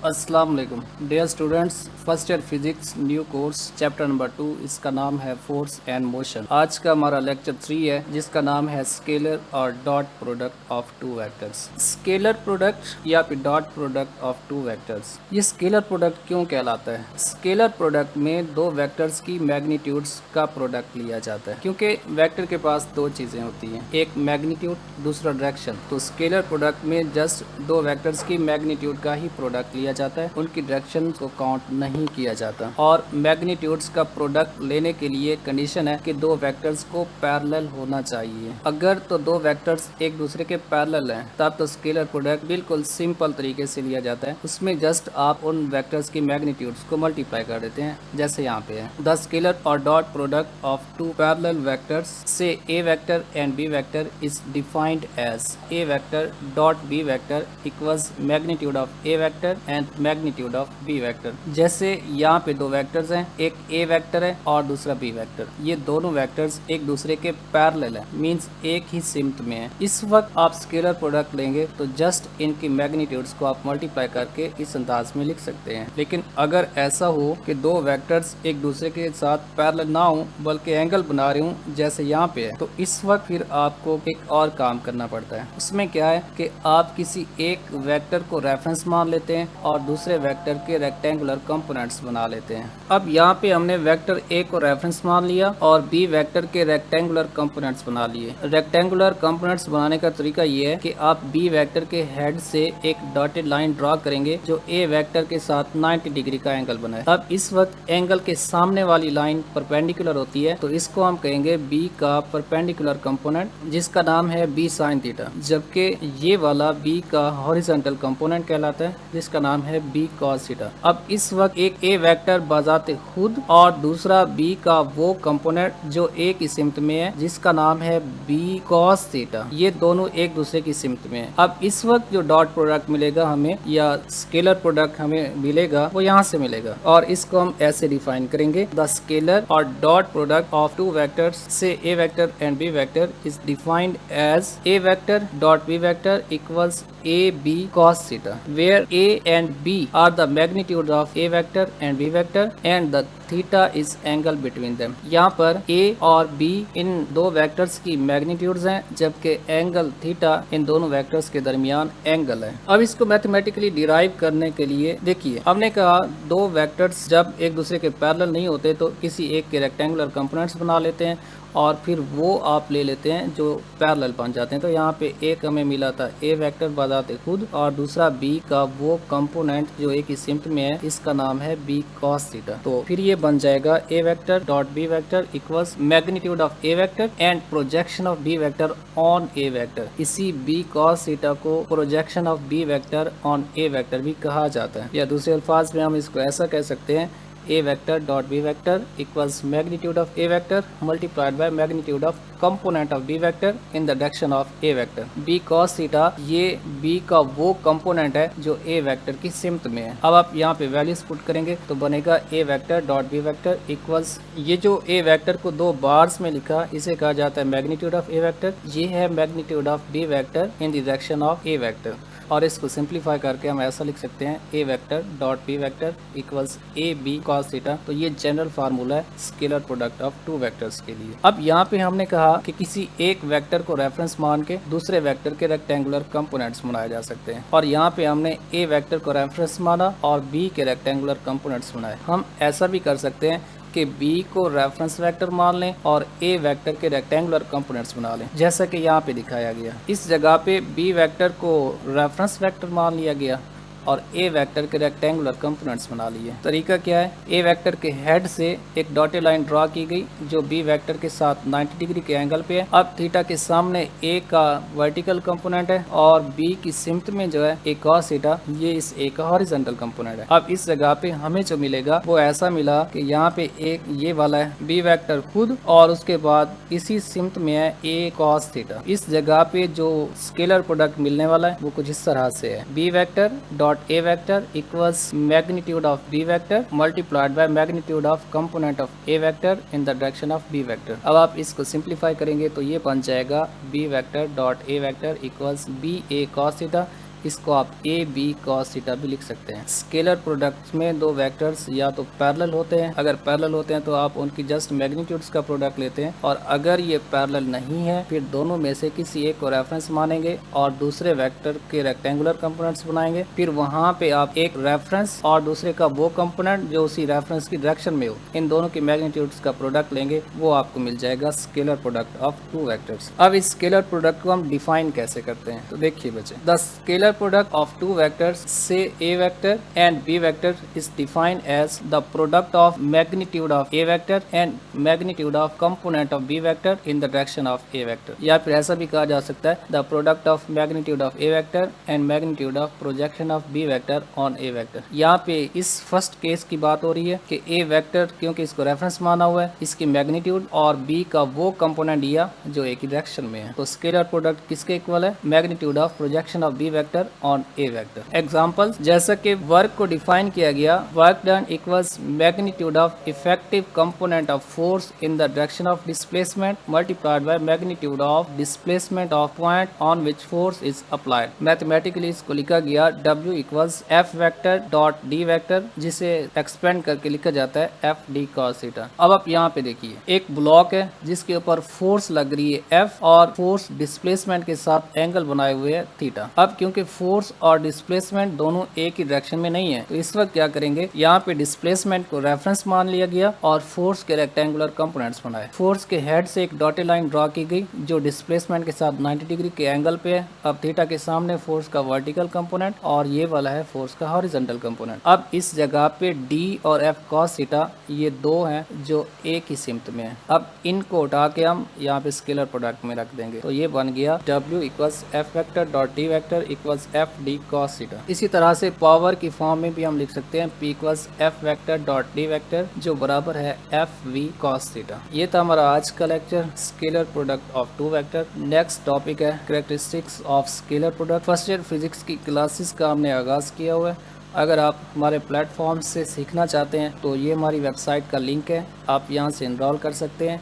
अस्सलाम वालेकुम dear students, first year physics new course chapter number 2, इसका नाम है फोर्स एंड मोशन। आज का हमारा लेक्चर 3 है जिसका नाम है स्केलर और dot product of two vectors. Scalar product या फिर dot product of two vectors, ये स्केलर प्रोडक्ट क्यों कहलाता है? स्केलर प्रोडक्ट में दो वेक्टर्स की मैग्नीट्यूड्स का प्रोडक्ट लिया जाता है, क्योंकि वेक्टर के पास दो चीजें होती हैं, एक मैग्नीट्यूड, दूसरा डायरेक्शन। तो स्केलर प्रोडक्ट में जस्ट दो वेक्टर्स की मैग्नीट्यूड का ही प्रोडक्ट लिया जाता है, उनकी डायरेक्शन को काउंट नहीं किया जाता। और मैग्नीट्यूड्स का प्रोडक्ट लेने के लिए कंडीशन है कि दो वेक्टर्स को पैरेलल होना चाहिए। अगर तो दो वेक्टर्स एक दूसरे के पैरेलल हैं तब तो स्केलर प्रोडक्ट बिल्कुल सिंपल तरीके से लिया जाता है। उसमें जस्ट आप उन वेक्टर्स की मैग्नीट्यूड्स को मल्टीप्लाई कर देते हैं, जैसे यहाँ पे है। द स्केलर और dot product of two parallel vectors say A vector and B vector is defined as A vector dot B vector equals magnitude of A vector and magnitude of B vector. जैसे यहाँ पे दो vectors हैं, एक ए vector है और दूसरा B vector. ये दोनों वेक्टर्स एक दूसरे के पैरेलल है, मींस एक ही सिमत में है। इस वक्त आप स्केलर प्रोडक्ट लेंगे तो जस्ट इनकी मैग्नीट्यूड्स को आप मल्टीप्लाई करके इस अंदाज में लिख सकते हैं। लेकिन अगर ऐसा हो कि दो वेक्टर्स एक दूसरे के साथ पैरेलल ना हो बल्कि एंगल बना रहे हूँ, जैसे यहाँ पे है, तो इस वक्त फिर आपको एक और काम करना पड़ता है। उसमें क्या है कि आप किसी एक वेक्टर को रेफरेंस मान लेते हैं और दूसरे वेक्टर के रेक्टेंगुलर कंपोनेंट्स बना लेते हैं। अब यहाँ पे हमने वेक्टर ए को रेफरेंस मान लिया और बी वेक्टर के रेक्टेंगुलर कंपोनेंट्स बना लिए। रेक्टेंगुलर कंपोनेंट्स बनाने का तरीका ये है कि आप बी वेक्टर के हेड से एक डॉटेड लाइन ड्रॉ करेंगे जो ए वेक्टर के साथ 90 डिग्री का एंगल बनाए। अब इस वक्त एंगल के सामने वाली लाइन परपेंडिकुलर होती है, तो इसको हम कहेंगे बी का परपेंडिकुलर कंपोनेंट, जिसका नाम है बी साइन थीटा। जबकि ये वाला बी का हॉरिजॉन्टल कंपोनेंट कहलाता है, जिसका नाम है बी कॉस थीटा। अब इस वक्त एक ए वेक्टर बजाते खुद और दूसरा बी का वो कंपोनेंट जो ए की सिमत में है, जिसका नाम है बी कॉस थीटा, ये दोनों एक दूसरे की सिमत में है। अब इस वक्त जो डॉट प्रोडक्ट मिलेगा हमें या स्केलर प्रोडक्ट हमें मिलेगा वो यहाँ से मिलेगा, और इसको हम ऐसे डिफाइन करेंगे। द स्केलर और dot product of two vectors say A vector and B vector is defined as A vector dot B vector equals a b cos theta, where a and b are the magnitudes of a vector and b vector and the theta is angle between them। यहाँ पर a और b इन दो vectors की magnitudes हैं, जबकि angle theta in दोनों vectors के दरमियान एंगल है। अब इसको मैथमेटिकली डिराइव करने के लिए देखिए, हमने कहा दो वेक्टर्स जब एक दूसरे के पैरेलल नहीं होते तो किसी एक के रेक्टेंगुलर कंपोनेंट्स बना लेते हैं और फिर वो आप ले लेते हैं जो पैरेलल बन जाते हैं। तो यहाँ पे एक हमें मिला था ए वेक्टर बजाते खुद और दूसरा बी का वो कंपोनेंट जो एक ही सिमत में है, इसका नाम है बी कॉस थीटा। तो फिर ये बन जाएगा A vector dot B vector equals magnitude of A vector and projection of B vector on A vector. इसी बी कॉस थीटा को projection of B vector on A vector भी कहा जाता है, या दूसरे अल्फाज में हम इसको ऐसा कह सकते हैं, A vector dot B vector equals magnitude of A vector multiplied by magnitude of component of B vector in the direction of A vector. B cos theta ये बी का वो कंपोनेंट है जो ए वेक्टर की सिमत में है। अब आप यहाँ पे वैल्यूज पुट करेंगे तो बनेगा A vector dot B vector equals, ये जो ए वेक्टर को दो बार्स में लिखा इसे कहा जाता है मैग्नीट्यूड ऑफ ए वेक्टर, ये है magnitude of B vector in the direction of A vector. और इसको सिंप्लीफाई करके हम ऐसा लिख सकते हैं A vector dot B vector equals A B cos theta. तो ये जनरल फार्मूला है scalar product of two vectors के लिए। अब यहाँ पे हमने कहा कि किसी एक वेक्टर को रेफरेंस मान के दूसरे वेक्टर के रेक्टेंगुलर कंपोनेंट्स बनाए जा सकते हैं, और यहाँ पे हमने ए वेक्टर को रेफरेंस माना और बी के रेक्टेंगुलर कंपोनेंट्स बनाए। हम ऐसा भी कर सकते हैं कि b को रेफरेंस वेक्टर मान लें और a वेक्टर के रेक्टेंगुलर कंपोनेंट्स बना लें, जैसा कि यहाँ पे दिखाया गया। इस जगह पे b वेक्टर को रेफरेंस वेक्टर मान लिया गया और ए वेक्टर के रेक्टेंगुलर कंपोनेंट्स बना लिए। तरीका क्या है, ए वेक्टर के हेड से एक डॉटेड लाइन ड्रॉ की गई जो बी वेक्टर के साथ 90 डिग्री के एंगल पे है। अब थीटा के सामने ए का वर्टिकल कंपोनेंट है और बी की सिमत में जो है ए कॉस थीटा, ये इस ए का हॉरिजॉन्टल कंपोनेंट है। अब इस जगह पे हमें जो मिलेगा वो ऐसा मिला कि यहाँ पे एक ये वाला है बी वेक्टर खुद और उसके बाद इसी सिमत में है ए कॉस थीटा। इस जगह पे जो स्केलर प्रोडक्ट मिलने वाला है वो कुछ इस तरह से है, B vector dot A vector equals magnitude of B vector multiplied by magnitude of component of A vector in the direction of B vector. अब आप इसको सिंप्लीफाई करेंगे तो ये बन जाएगा B vector dot A vector equals B A cos theta इसको आप ए बी cos थीटा भी लिख सकते हैं। स्केलर प्रोडक्ट में दो वेक्टर्स या तो पैरेलल होते हैं, अगर पैरेलल होते हैं तो आप उनकी जस्ट मैग्नीट्यूड्स का प्रोडक्ट लेते हैं, और अगर ये पैरेलल नहीं है फिर दोनों में से किसी एक को रेफरेंस मानेंगे और दूसरे वेक्टर के रेक्टेंगुलर कंपोनेंट्स बनाएंगे। फिर वहां पे आप एक रेफरेंस और दूसरे का वो कंपोनेंट जो उसी रेफरेंस की डायरेक्शन में हो, इन दोनों की मैग्नीट्यूड्स का प्रोडक्ट लेंगे, वो आपको मिल जाएगा scalar product of two vectors. अब इस स्केलर प्रोडक्ट को हम डिफाइन कैसे करते हैं, तो देखिए बच्चे, the scalar product of two vectors say A vector and B vector is defined as the product of magnitude of A vector and magnitude of component of B vector in the direction of A vector, या फिर ऐसा भी कहा जा सकता है the product of magnitude of A vector and magnitude of projection of B vector on A vector. यहाँ पे इस फर्स्ट केस की बात हो रही है कि ए वेक्टर क्योंकि इसको रेफरेंस माना हुआ है, इसकी मैग्नीट्यूड और बी का वो कंपोनेंट लिया जो एक ही डायरेक्शन में है, तो स्केलर प्रोडक्ट किसके इक्वल है, magnitude of projection of B vector on A vector. Example, जैसा कि वर्क को डिफाइन किया गया, work done equals magnitude of effective component of force in the direction of displacement multiplied by magnitude of displacement of point on which force is applied. Mathematically इसको लिखा गया W equals F vector dot D vector, जिसे expand करके लिखा जाता है F D cos theta. अब आप यहाँ पे देखिए, एक ब्लॉक है जिसके ऊपर फोर्स लग रही है F और फोर्स डिस्प्लेसमेंट के साथ एंगल बनाए हुए है थीटा। अब क्योंकि फोर्स और डिस्प्लेसमेंट दोनों एक ही डायरेक्शन में नहीं है, तो इस वक्त क्या करेंगे, यहाँ पे डिस्प्लेसमेंट को रेफरेंस मान लिया गया और फोर्स के रेक्टेंगुलर कंपोनेंट्स बनाए। फोर्स के हेड से एक डॉटेड लाइन ड्रॉ की गई जो डिस्प्लेसमेंट के साथ 90 डिग्री के एंगल पे है। अब थीटा के सामने फोर्स का वर्टिकल कंपोनेंट और ये वाला है फोर्स का हॉरिजॉन्टल कंपोनेंट। अब इस जगह पे D और F cos थीटा ये दो हैं जो एक ही सिमत में है। अब इनको उठा के हम यहाँ पे स्केलर प्रोडक्ट में रख देंगे, तो ये बन गया W equals F vector dot D vector equals F D cos theta. इसी तरह से पावर की फॉर्म में भी हम लिख सकते हैं P equals F vector dot D vector जो बराबर है एफ वी cos थीटा। ये था हमारा आज का lecture, scalar product of two vector. Next topic है characteristics of scalar product. First year physics की क्लासेस का हमने आगाज़ किया हुआ है। अगर आप हमारे प्लेटफॉर्म से सीखना चाहते हैं तो ये हमारी वेबसाइट का लिंक है, आप यहाँ से इनरोल कर सकते हैं,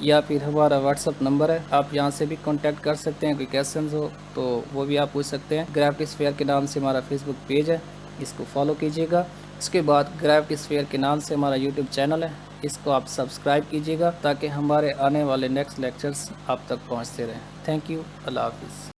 या फिर हमारा व्हाट्सअप नंबर है, आप यहाँ से भी कांटेक्ट कर सकते हैं। कोई क्वेश्चंस हो तो वो भी आप पूछ सकते हैं। ग्रेविटी स्फीयर के नाम से हमारा फेसबुक पेज है, इसको फॉलो कीजिएगा। इसके बाद ग्रेविटी स्फीयर के नाम से हमारा यूट्यूब चैनल है, इसको आप सब्सक्राइब कीजिएगा ताकि हमारे आने वाले नेक्स्ट लेक्चर्स आप तक पहुँचते रहें। थैंक यू, अल्लाह हाफिज़।